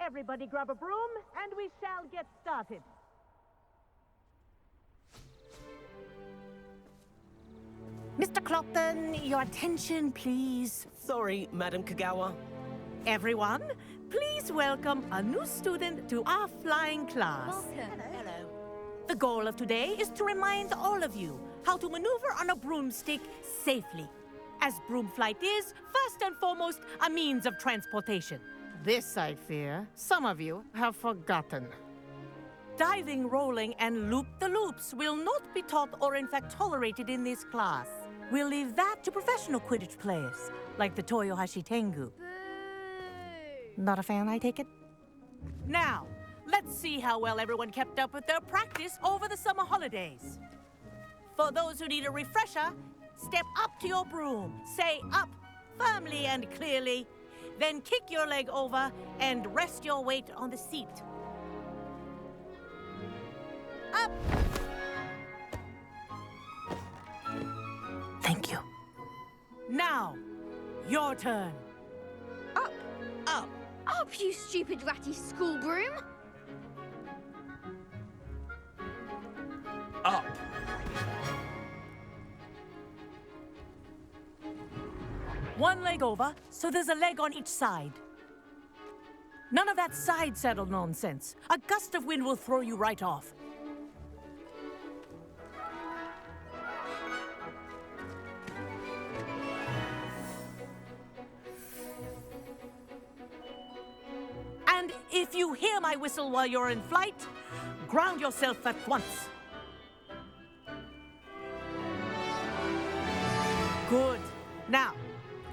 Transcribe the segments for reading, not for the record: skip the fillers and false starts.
Everybody grab a broom, and we shall get started. Mr. Clopton, your attention, please. Sorry, Madam Kagawa. Everyone, please welcome a new student to our flying class. Welcome. Hello. The goal of today is to remind all of you how to maneuver on a broomstick safely, as broom flight is, first and foremost, a means of transportation. This, I fear, some of you have forgotten. Diving, rolling, and loop-the-loops will not be taught or in fact tolerated in this class. We'll leave that to professional Quidditch players, like the Toyohashi Tengu. Boo! Not a fan, I take it? Now, let's see how well everyone kept up with their practice over the summer holidays. For those who need a refresher, step up to your broom, say up firmly and clearly, then kick your leg over and rest your weight on the seat. Up! Thank you. Now, your turn. Up! Up. Up, you stupid ratty school broom! Up. One leg over, so there's a leg on each side. None of that side saddle nonsense. A gust of wind will throw you right off. And if you hear my whistle while you're in flight, ground yourself at once. Good. Now,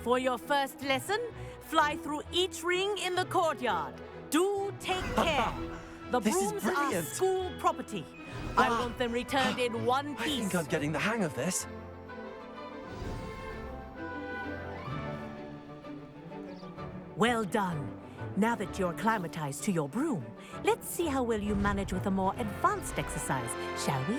for your first lesson, fly through each ring in the courtyard. Do take care. The This is brooms are brilliant. school property. I Wow. want them returned in one I piece. think I'm getting the hang of this. Well done. Now that you're acclimatized to your broom, let's see how well you manage with a more advanced exercise, shall we?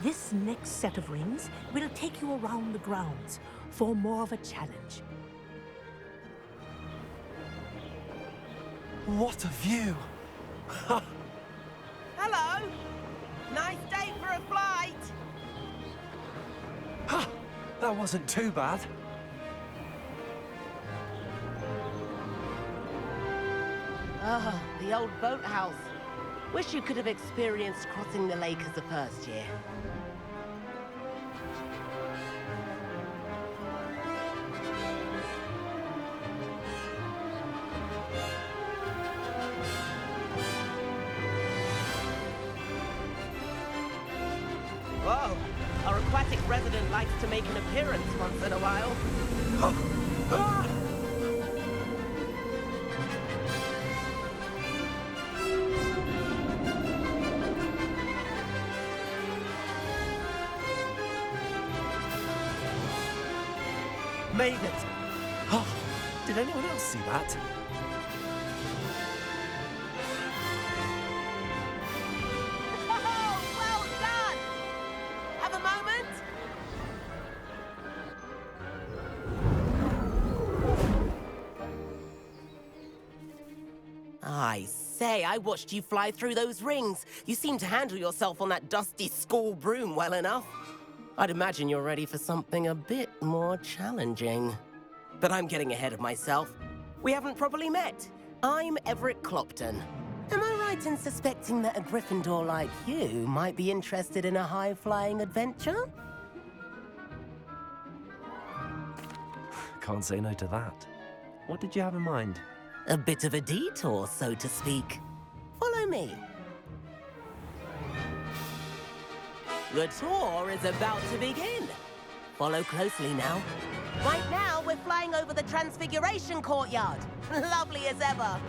This next set of rings will take you around the grounds for more of a challenge. What a view! Hello. Nice day for a flight. That wasn't too bad. Ah, the old boathouse. Wish you could have experienced crossing the lake as a first year. Whoa, our aquatic resident likes to make an appearance once in a while. Made it! Oh, did anyone else see that? Oh, well done! Have a moment? I say, I watched you fly through those rings. You seem to handle yourself on that dusty school broom well enough. I'd imagine you're ready for something a bit more challenging. But I'm getting ahead of myself. We haven't properly met. I'm Everett Clopton. Am I right in suspecting that a Gryffindor like you might be interested in a high-flying adventure? Can't say no to that. What did you have in mind? A bit of a detour, so to speak. Follow me. The tour is about to begin. Follow closely now. Right now, we're flying over the Transfiguration Courtyard. Lovely as ever.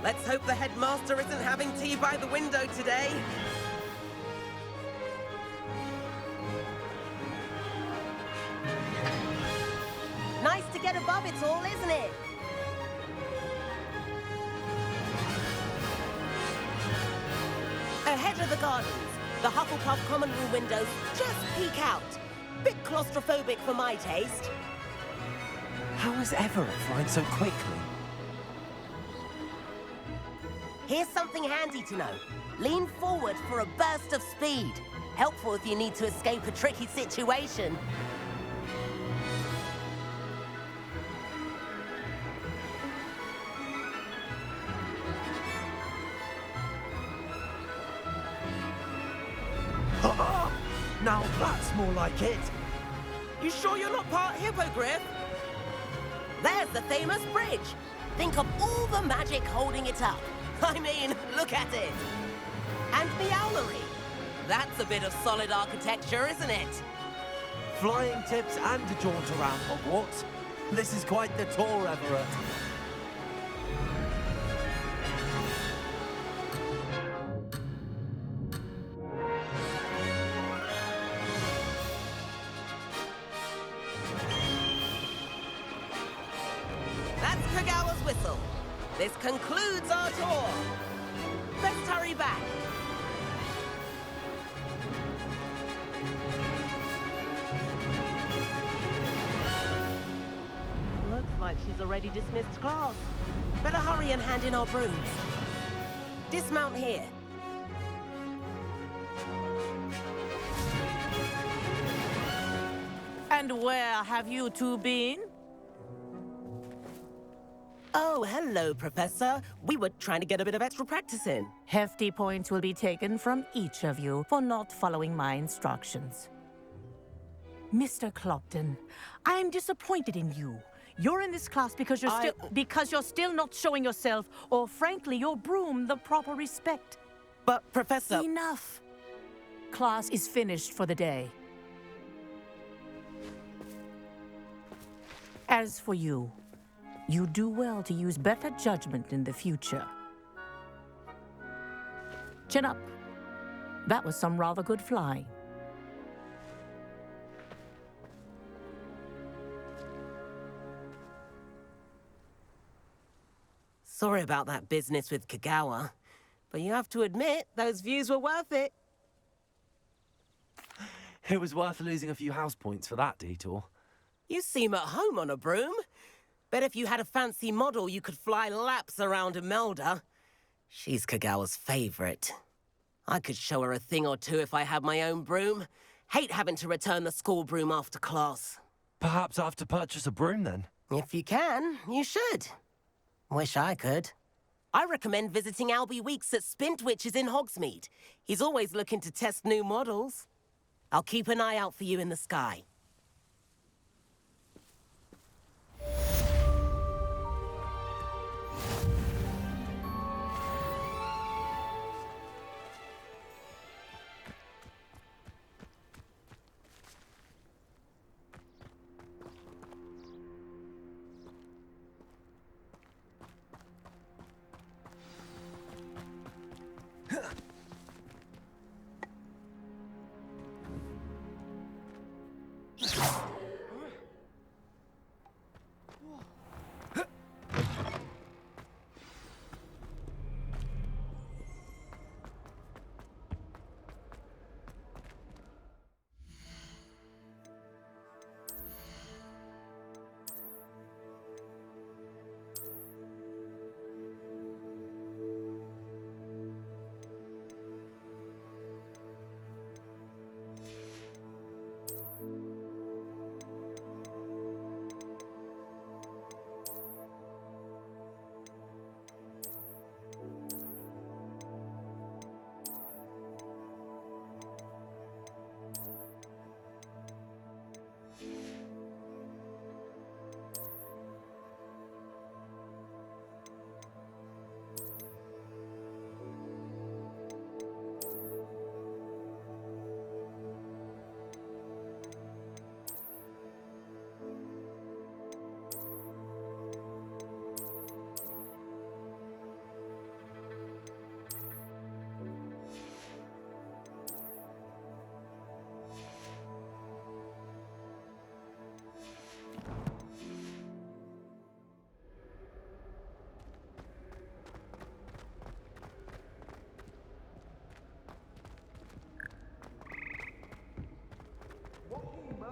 Let's hope the headmaster isn't having tea by the window today. Nice to get above it all, isn't it? edge of the gardens. The Hufflepuff common room windows just peek out. Bit claustrophobic for my taste. How is Everett flying so quickly? Here's something handy to know. Lean forward for a burst of speed. Helpful if you need to escape a tricky situation. Now that's more like it. You sure you're not part hippogriff? There's the famous bridge. Think of all the magic holding it up. I mean, look at it. And Meowlery. That's a bit of solid architecture, isn't it? Flying tips and a jaunt around Hogwarts. This is quite the tour, Everett. That's Kagawa's whistle. This concludes our tour. Let's hurry back. Looks like she's already dismissed class. Better hurry and hand in our brooms. Dismount here. And where have you two been? Oh, hello, Professor. We were trying to get a bit of extra practice in. Hefty points will be taken from each of you for not following my instructions. Mr. Clopton, I'm disappointed in you. You're in this class because you're still not showing yourself, or frankly, your broom, the proper respect. But, Professor... Enough. Class is finished for the day. As for you, you do well to use better judgment in the future. Chin up. That was some rather good flying. Sorry about that business with Kagawa, but you have to admit, those views were worth it. It was worth losing a few house points for that detour. You seem at home on a broom. Bet if you had a fancy model, you could fly laps around Imelda. She's Kagawa's favorite. I could show her a thing or two if I had my own broom. Hate having to return the school broom after class. Perhaps I have to purchase a broom then. If you can, you should. Wish I could. I recommend visiting Albie Weeks at Spintwitches in Hogsmeade. He's always looking to test new models. I'll keep an eye out for you in the sky.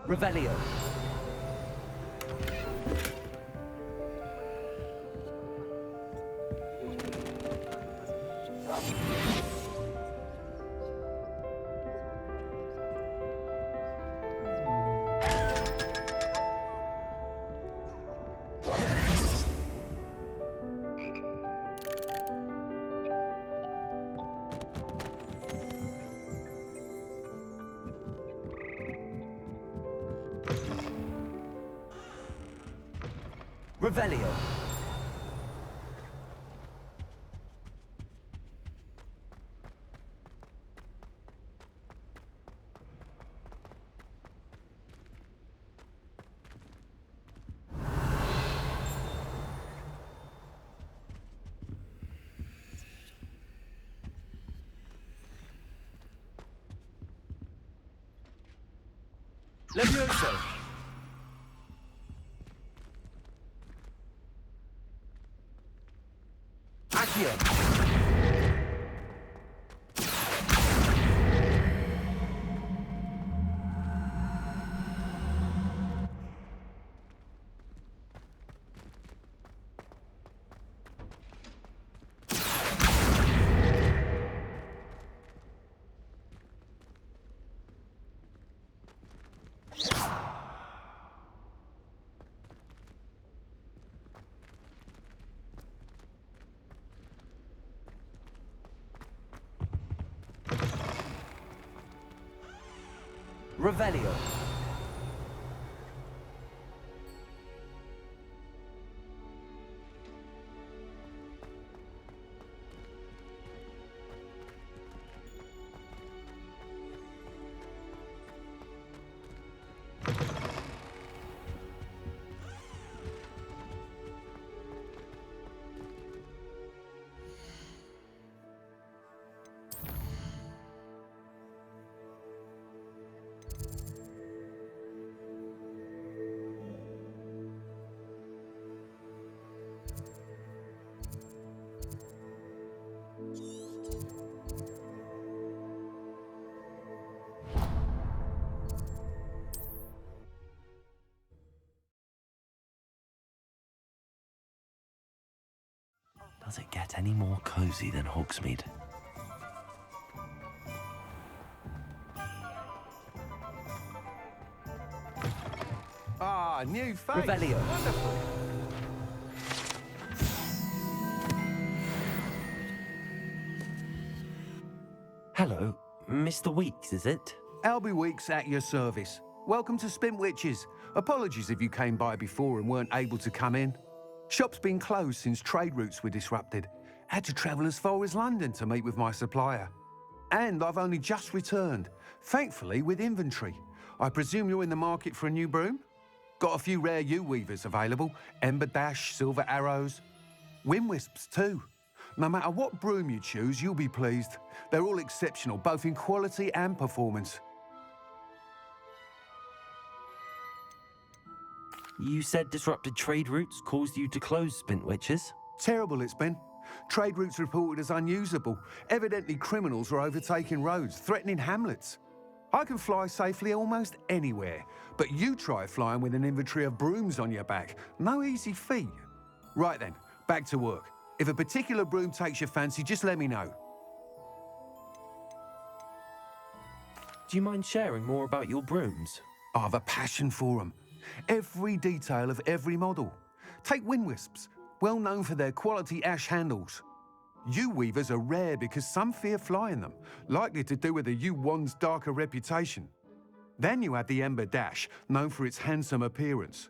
Revelio. Revelio. Levioso. Accio. Revelio. Does it get any more cozy than Hogsmeade? Ah, new face. Revelio. Wonderful. Hello, Mr. Weeks, is it? Albie Weeks at your service. Welcome to Spintwitches. Apologies if you came by before and weren't able to come in. Shop's been closed since trade routes were disrupted. Had to travel as far as London to meet with my supplier. And I've only just returned, thankfully with inventory. I presume you're in the market for a new broom? Got a few rare U-weavers available. Ember Dash, Silver Arrows. Wind Wisps too. No matter what broom you choose, you'll be pleased. They're all exceptional, both in quality and performance. You said disrupted trade routes caused you to close Spintwitches? Terrible it's been. Trade routes reported as unusable. Evidently criminals were overtaking roads, threatening hamlets. I can fly safely almost anywhere, but you try flying with an inventory of brooms on your back. No easy feat. Right then, back to work. If a particular broom takes your fancy, just let me know. Do you mind sharing more about your brooms? I have a passion for them. Every detail of every model. Take Wind Wisps, well known for their quality ash handles. U-weavers are rare because some fear flying them, likely to do with the U-wand's darker reputation. Then you have the Ember Dash, known for its handsome appearance.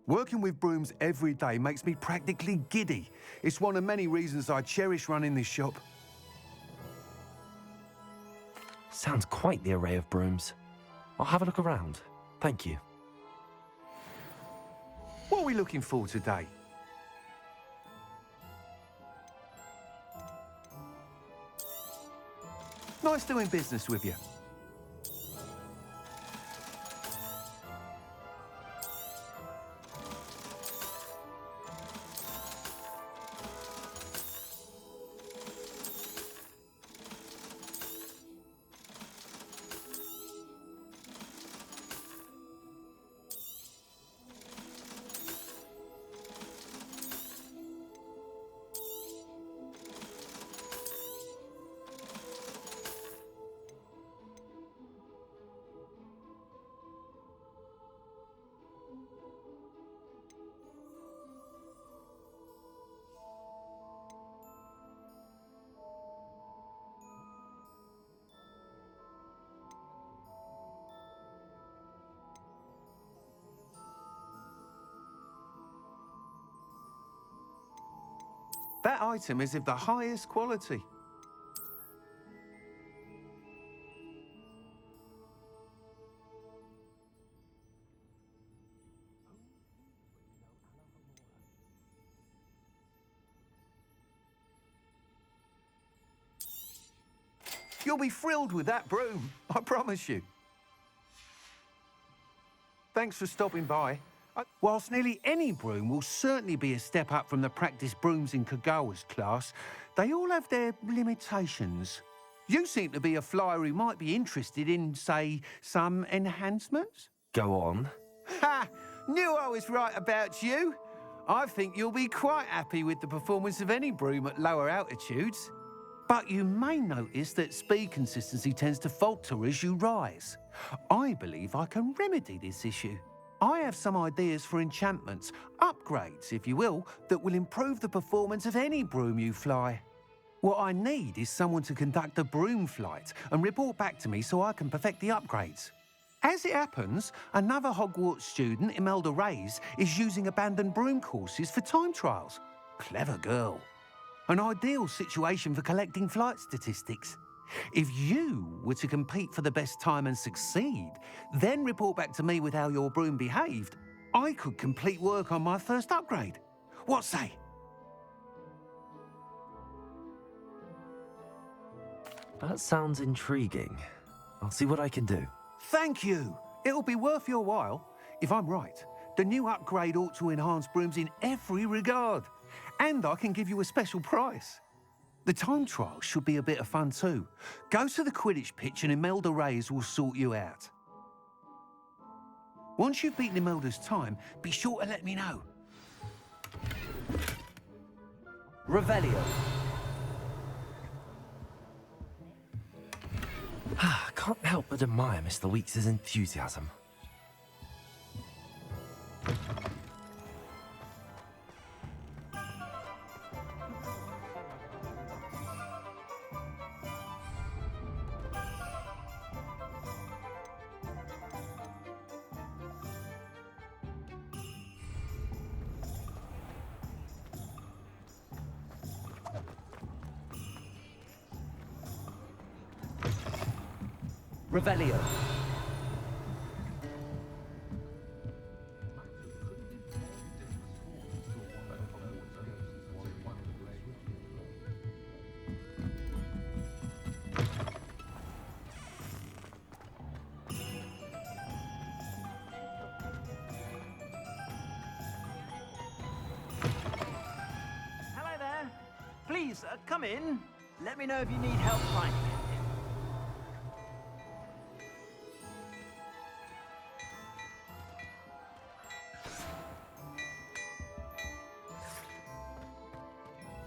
Working with brooms every day makes me practically giddy. It's one of many reasons I cherish running this shop. Sounds quite the array of brooms. I'll have a look around. Thank you. What are we looking for today? Nice doing business with you. That item is of the highest quality. You'll be thrilled with that broom, I promise you. Thanks for stopping by. Whilst nearly any broom will certainly be a step up from the practice brooms in Kagawa's class, they all have their limitations. You seem to be a flyer who might be interested in, say, some enhancements? Go on. Ha! Knew I was right about you. I think you'll be quite happy with the performance of any broom at lower altitudes. But you may notice that speed consistency tends to falter as you rise. I believe I can remedy this issue. I have some ideas for enchantments, upgrades, if you will, that will improve the performance of any broom you fly. What I need is someone to conduct a broom flight and report back to me so I can perfect the upgrades. As it happens, another Hogwarts student, Imelda Reyes, is using abandoned broom courses for time trials. Clever girl. An ideal situation for collecting flight statistics. If you were to compete for the best time and succeed, then report back to me with how your broom behaved, I could complete work on my first upgrade. What say? That sounds intriguing. I'll see what I can do. Thank you. It'll be worth your while. If I'm right, the new upgrade ought to enhance brooms in every regard. And I can give you a special price. The time trial should be a bit of fun too. Go to the Quidditch pitch and Imelda Reyes will sort you out. Once you've beaten Imelda's time, be sure to let me know. Revelio. I can't help but admire Mr. Weeks' enthusiasm. Revelio. Hello there. Please, come in. Let me know if you need help finding it.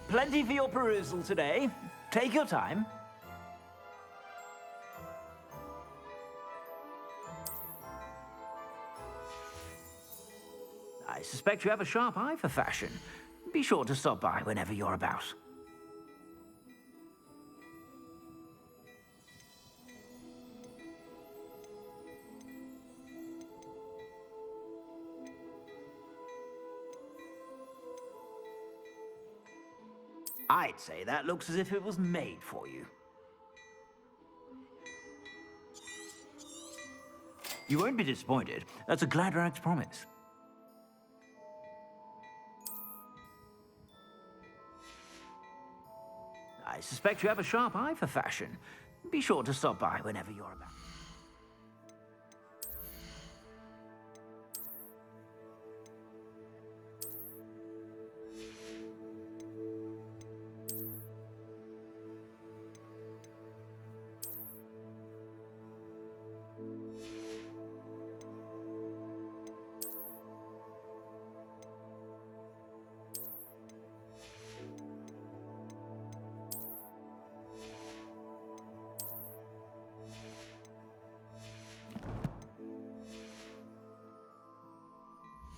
Plenty for your perusal today. Take your time. I suspect you have a sharp eye for fashion. Be sure to stop by whenever you're about. I'd say that looks as if it was made for you. You won't be disappointed. That's a Gladrag's promise. I suspect you have a sharp eye for fashion. Be sure to stop by whenever you're about.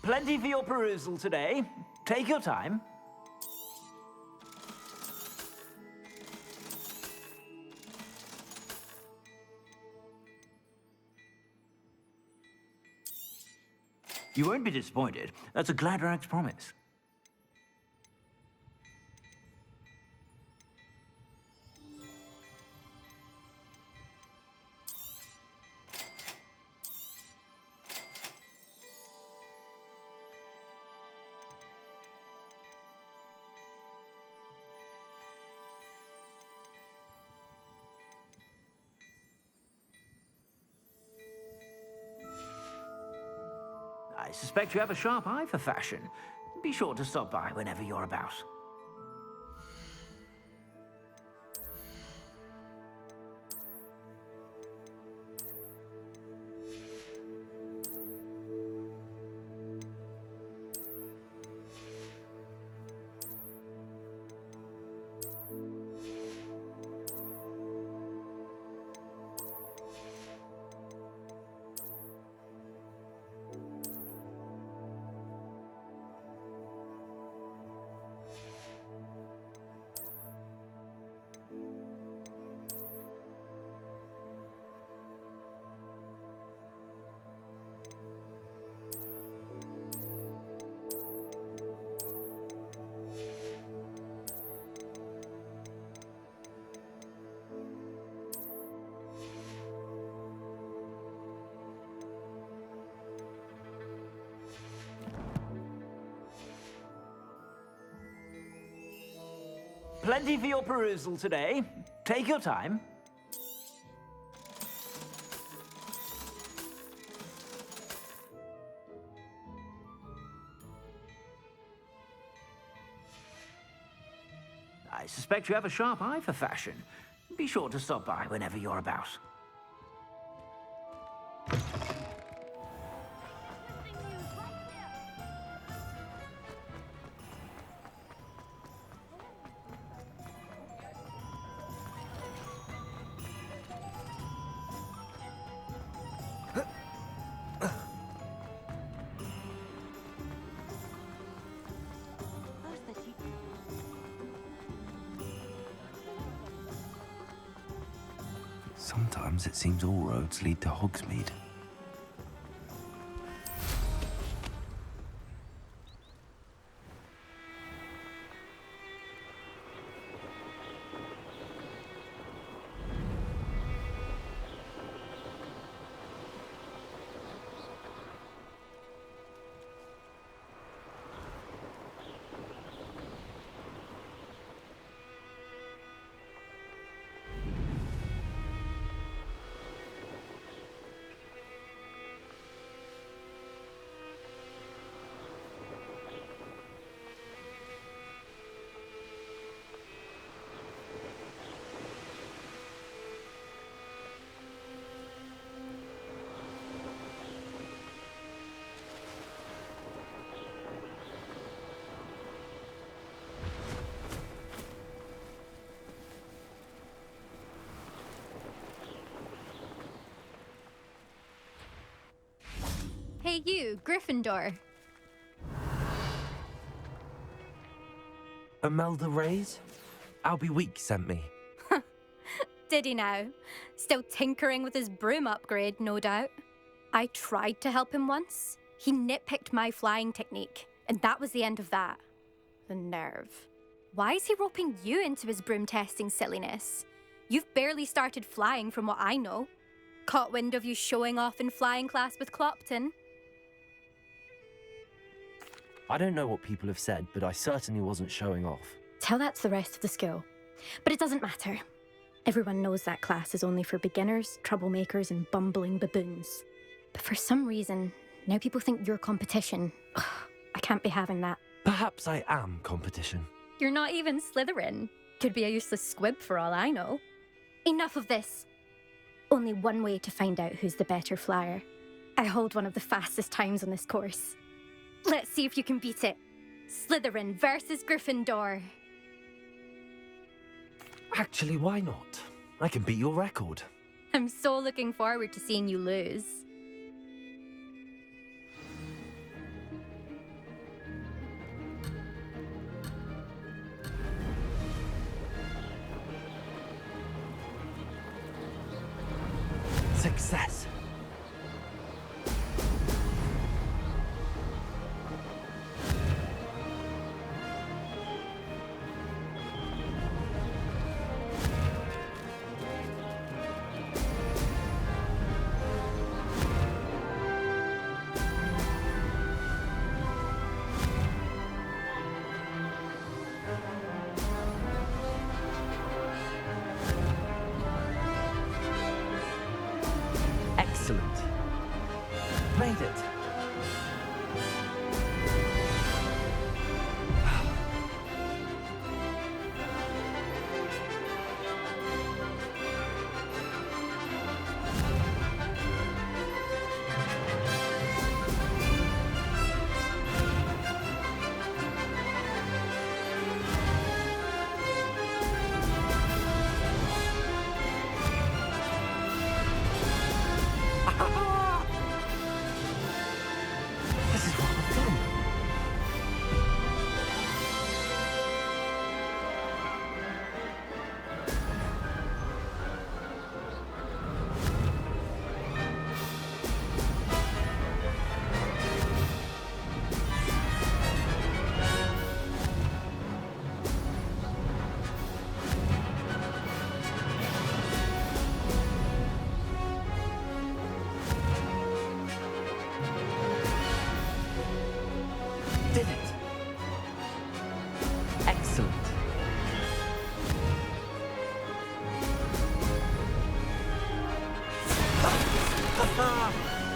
Plenty for your perusal today. Take your time. You won't be disappointed. That's a Gladrag's promise. I suspect you have a sharp eye for fashion. Be sure to stop by whenever you're about. Plenty for your perusal today. Take your time. I suspect you have a sharp eye for fashion. Be sure to stop by whenever you're about. Sometimes it seems all roads lead to Hogsmeade. Hey you, Gryffindor. Imelda Reyes? Albie Week sent me. Did he now? Still tinkering with his broom upgrade, no doubt. I tried to help him once. He nitpicked my flying technique, and that was the end of that. The nerve. Why is he roping you into his broom testing silliness? You've barely started flying from what I know. Caught wind of you showing off in flying class with Clopton. I don't know what people have said, but I certainly wasn't showing off. Tell that to the rest of the school. But it doesn't matter. Everyone knows that class is only for beginners, troublemakers, and bumbling baboons. But for some reason, now people think you're competition. Ugh, I can't be having that. Perhaps I am competition. You're not even Slytherin. Could be a useless squib for all I know. Enough of this. Only one way to find out who's the better flyer. I hold one of the fastest times on this course. Let's see if you can beat it. Slytherin versus Gryffindor. Actually, why not? I can beat your record. I'm so looking forward to seeing you lose. Success. Excellent. Made it.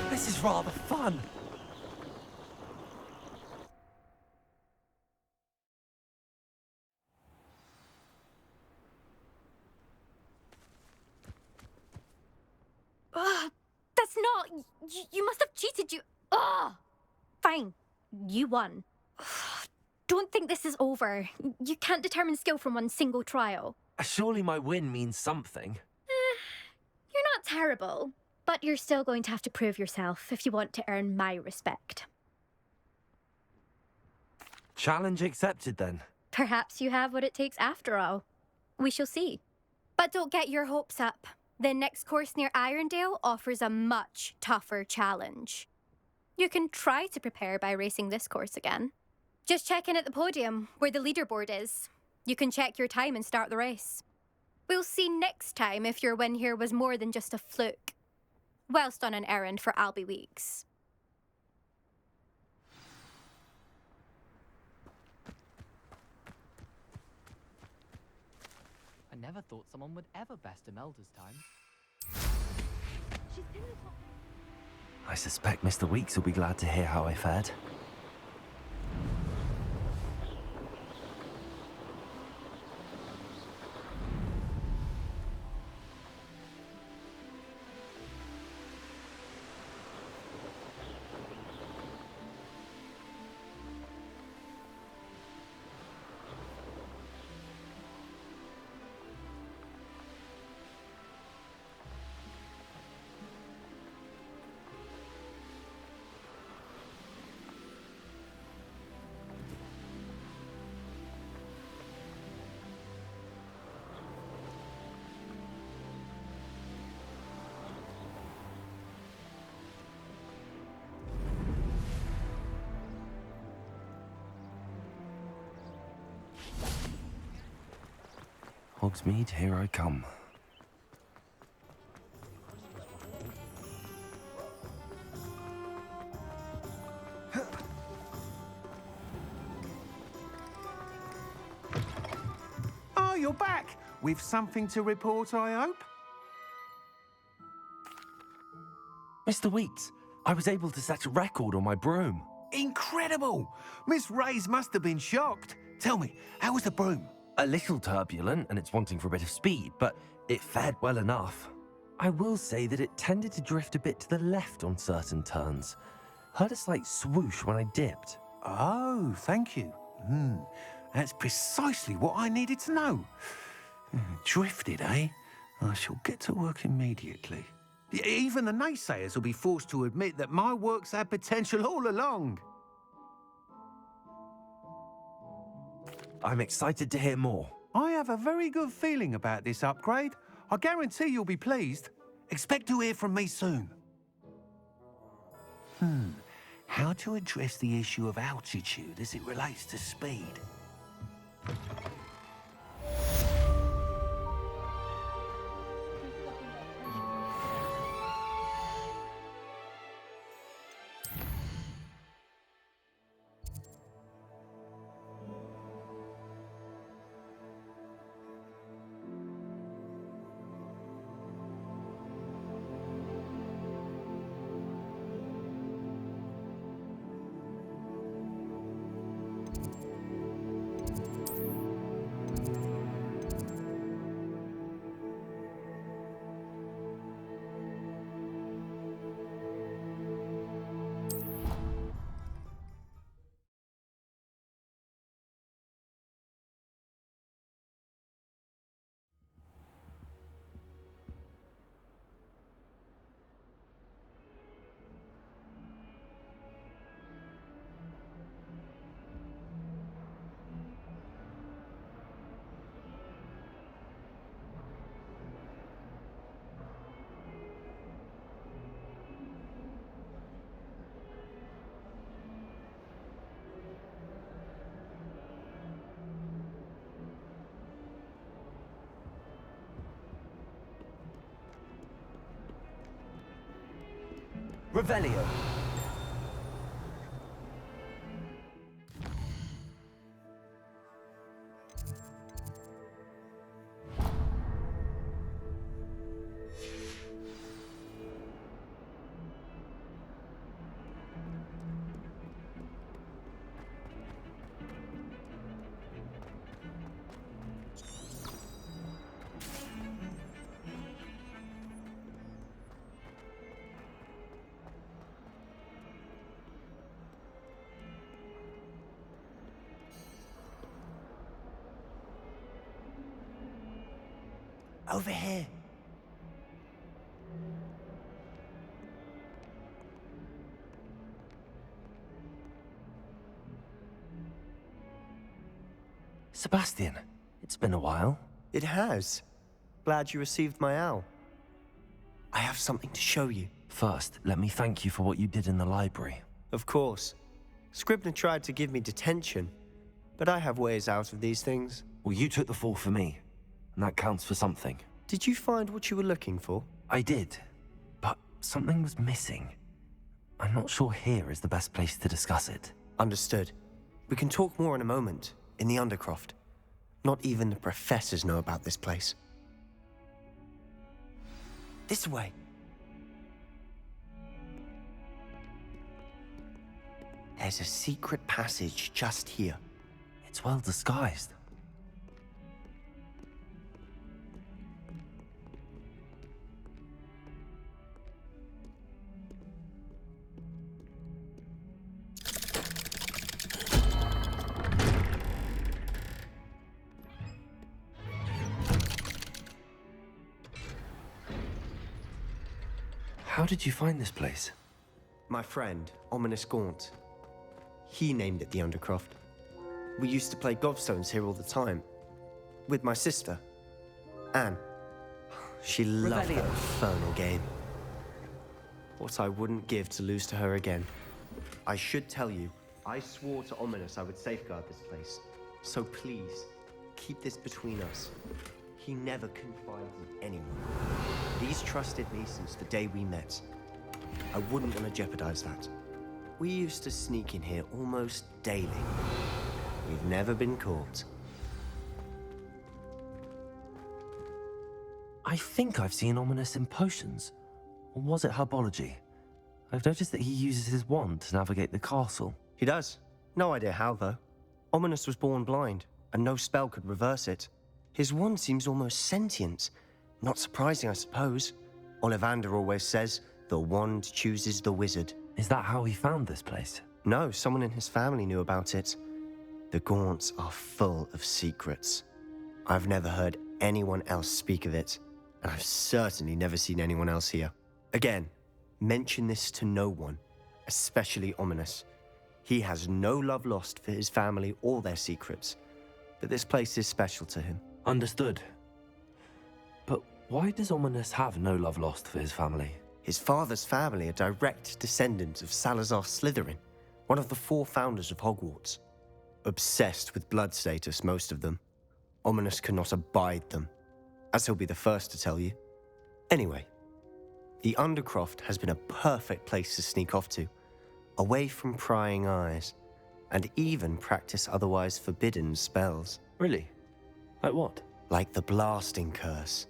This is rather fun. Ugh, that's not. You must have cheated. Ugh. Fine. You won. Ugh, don't think this is over. You can't determine skill from one single trial. Surely my win means something. You're not terrible, but you're still going to have to prove yourself if you want to earn my respect. Challenge accepted then. Perhaps you have what it takes after all. We shall see. But don't get your hopes up. The next course near Irondale offers a much tougher challenge. You can try to prepare by racing this course again. Just check in at the podium, where the leaderboard is. You can check your time and start the race. We'll see next time if your win here was more than just a fluke. Whilst on an errand for Albie Weeks. I never thought someone would ever best Imelda's time. I suspect Mr. Weeks will be glad to hear how I fared. Hogsmeade, here I come. Oh, you're back! With something to report, I hope? Mr. Weeks, I was able to set a record on my broom. Incredible! Miss Reyes must have been shocked. Tell me, how was the broom? A little turbulent, and it's wanting for a bit of speed, but it fared well enough. I will say that it tended to drift a bit to the left on certain turns. Heard a slight swoosh when I dipped. Oh, thank you. That's precisely what I needed to know. Drifted, eh? I shall get to work immediately. Even the naysayers will be forced to admit that my work's had potential all along. I'm excited to hear more. I have a very good feeling about this upgrade. I guarantee you'll be pleased. Expect to hear from me soon. How to address the issue of altitude as it relates to speed? Revelio. Over here. Sebastian, it's been a while. It has. Glad you received my owl. I have something to show you. First, let me thank you for what you did in the library. Of course. Scribner tried to give me detention, but I have ways out of these things. Well, you took the fall for me, and that counts for something. Did you find what you were looking for? I did, but something was missing. I'm not sure here is the best place to discuss it. Understood. We can talk more in a moment, in the Undercroft. Not even the professors know about this place. This way. There's a secret passage just here. It's well disguised. How did you find this place? My friend, Ominous Gaunt. He named it the Undercroft. We used to play gobstones here all the time. With my sister, Anne. She loved that infernal game. What I wouldn't give to lose to her again. I should tell you, I swore to Ominous I would safeguard this place. So please, keep this between us. He never confided in anyone. He's trusted me since the day we met. I wouldn't want to jeopardize that. We used to sneak in here almost daily. We've never been caught. I think I've seen Ominous in potions. Or was it herbology? I've noticed that he uses his wand to navigate the castle. He does. No idea how, though. Ominous was born blind, and no spell could reverse it. His wand seems almost sentient. Not surprising, I suppose. Ollivander always says, the wand chooses the wizard. Is that how he found this place? No, someone in his family knew about it. The Gaunts are full of secrets. I've never heard anyone else speak of it, and I've certainly never seen anyone else here. Again, mention this to no one, especially Ominous. He has no love lost for his family or their secrets, but this place is special to him. Understood. But why does Ominous have no love lost for his family? His father's family are direct descendants of Salazar Slytherin, one of the 4 founders of Hogwarts. Obsessed with blood status, most of them. Ominous cannot abide them, as he'll be the first to tell you. Anyway, the Undercroft has been a perfect place to sneak off to, away from prying eyes, and even practice otherwise forbidden spells. Really? Like what? Like the blasting curse.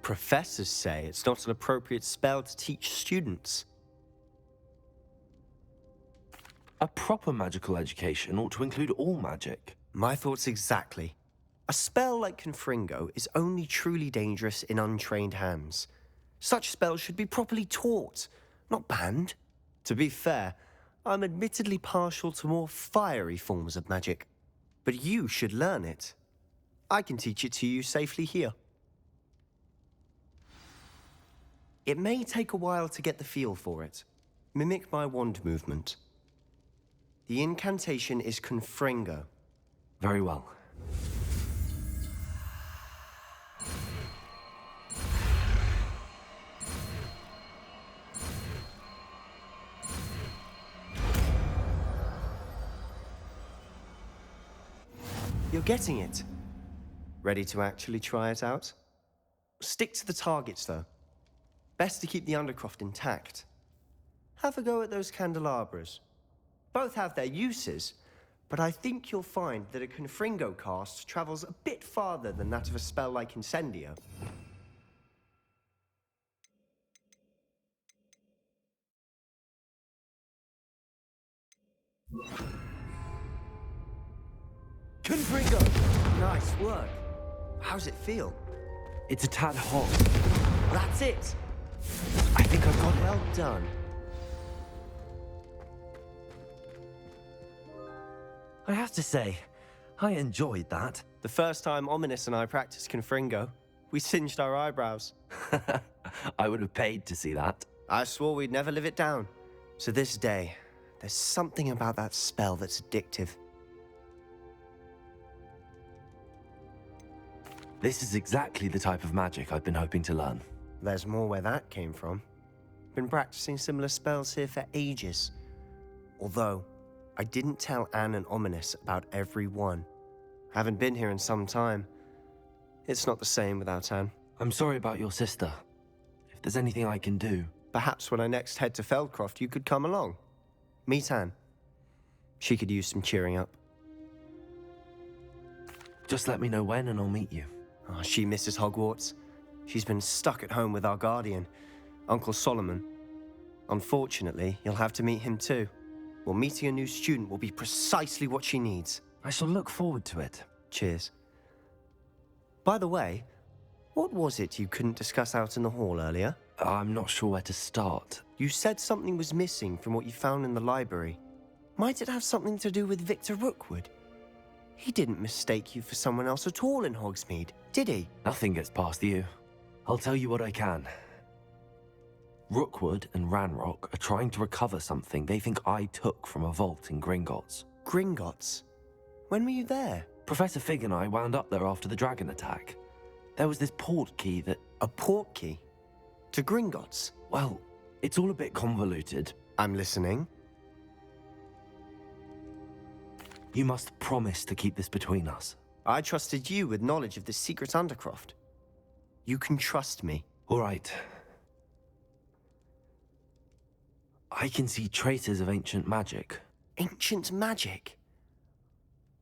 Professors say it's not an appropriate spell to teach students. A proper magical education ought to include all magic. My thoughts exactly. A spell like Confringo is only truly dangerous in untrained hands. Such spells should be properly taught, not banned. To be fair, I'm admittedly partial to more fiery forms of magic. But you should learn it. I can teach it to you safely here. It may take a while to get the feel for it. Mimic my wand movement. The incantation is Confringo. Very well. You're getting it. Ready to actually try it out? Stick to the targets, though. Best to keep the Undercroft intact. Have a go at those candelabras. Both have their uses, but I think you'll find that a Confringo cast travels a bit farther than that of a spell like Incendio. Confringo! Nice work. How's it feel? It's a tad hot. That's it! I think I've got it. Well done. I have to say, I enjoyed that. The first time Ominous and I practiced Confringo, We singed our eyebrows. I would have paid to see that. I swore we'd never live it down. So this day, there's something about that spell that's addictive. This is exactly the type of magic I've been hoping to learn. There's more where that came from. Been practicing similar spells here for ages. Although, I didn't tell Anne and Ominous about every one. Haven't been here in some time. It's not the same without Anne. I'm sorry about your sister. If there's anything I can do... Perhaps when I next head to Feldcroft, you could come along. Meet Anne. She could use some cheering up. Just let me know when and I'll meet you. Oh, she misses Hogwarts. She's been stuck at home with our guardian, Uncle Solomon. Unfortunately, you'll have to meet him too. Well, meeting a new student will be precisely what she needs. I shall look forward to it. Cheers. By the way, what was it you couldn't discuss out in the hall earlier? I'm not sure where to start. You said something was missing from what you found in the library. Might it have something to do with Victor Rookwood? He didn't mistake you for someone else at all in Hogsmeade, did he? Nothing gets past you. I'll tell you what I can. Rookwood and Ranrock are trying to recover something they think I took from a vault in Gringotts. Gringotts? When were you there? Professor Fig and I wound up there after the dragon attack. There was this port key that... A port key? To Gringotts? Well, it's all a bit convoluted. I'm listening. You must promise to keep this between us. I trusted you with knowledge of this secret Undercroft. You can trust me. All right. I can see traces of ancient magic. Ancient magic?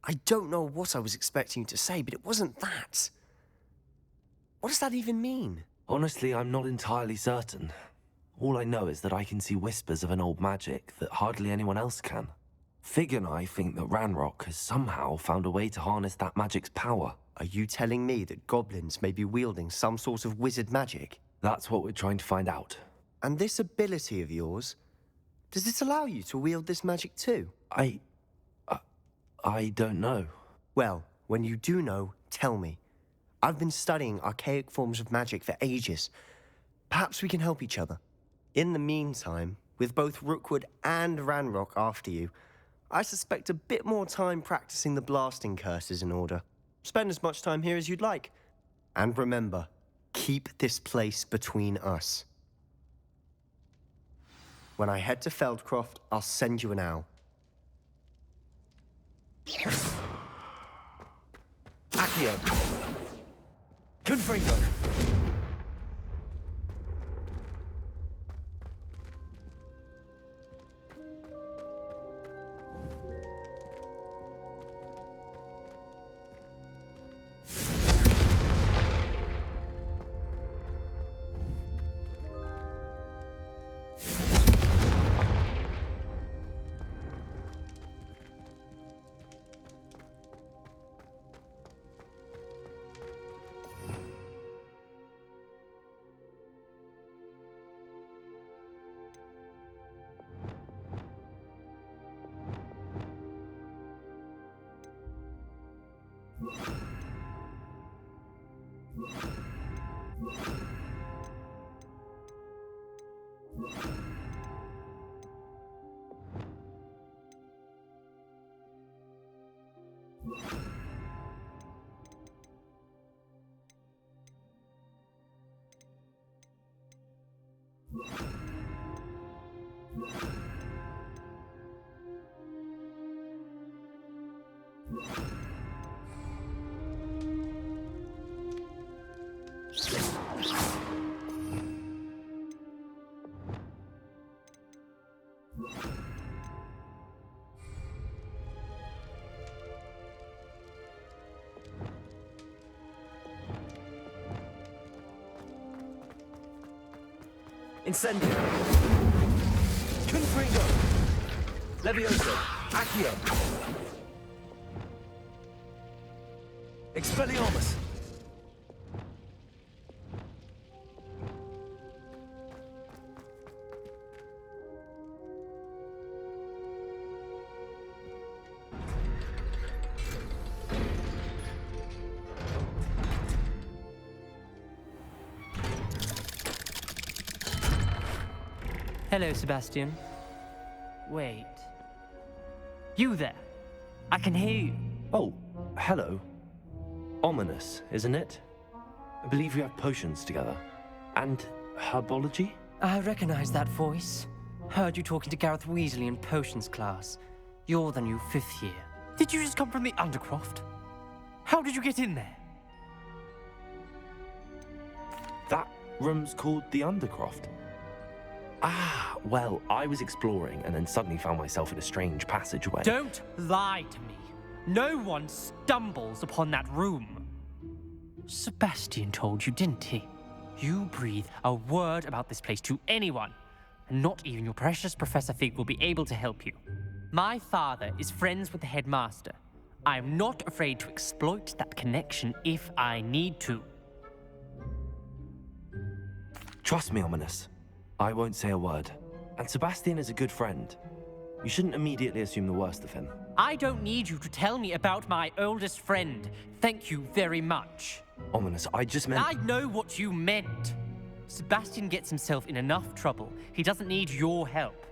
I don't know what I was expecting you to say, but it wasn't that. What does that even mean? Honestly, I'm not entirely certain. All I know is that I can see whispers of an old magic that hardly anyone else can. Fig and I think that Ranrock has somehow found a way to harness that magic's power. Are you telling me that goblins may be wielding some sort of wizard magic? That's what we're trying to find out. And this ability of yours, does it allow you to wield this magic too? I don't know. Well, when you do know, tell me. I've been studying archaic forms of magic for ages. Perhaps we can help each other. In the meantime, with both Rookwood and Ranrock after you, I suspect a bit more time practicing the blasting curse is in order. Spend as much time here as you'd like. And remember, keep this place between us. When I head to Feldcroft, I'll send you an owl. Accio. Confringo. Incendio. Confringo. Levioso. Accio. Expelliarmus. Hello, Sebastian. Wait. You there? I can hear you. Oh, hello. Ominous, isn't it? I believe we have potions together. And herbology? I recognize that voice. Heard you talking to Gareth Weasley in potions class. You're the new 5th year. Did you just come from the Undercroft? How did you get in there? That room's called the Undercroft. Ah, well, I was exploring and then suddenly found myself in a strange passageway. Don't lie to me. No one stumbles upon that room. Sebastian told you, didn't he? You breathe a word about this place to anyone, and not even your precious Professor Fig will be able to help you. My father is friends with the headmaster. I am not afraid to exploit that connection if I need to. Trust me, Ominous. I won't say a word. And Sebastian is a good friend. You shouldn't immediately assume the worst of him. I don't need you to tell me about my oldest friend. Thank you very much. Ominous, I just meant... I know what you meant. Sebastian gets himself in enough trouble. He doesn't need your help.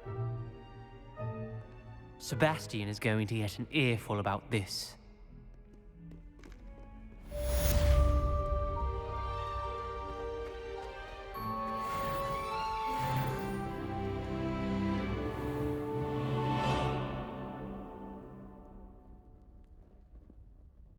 Sebastian is going to get an earful about this.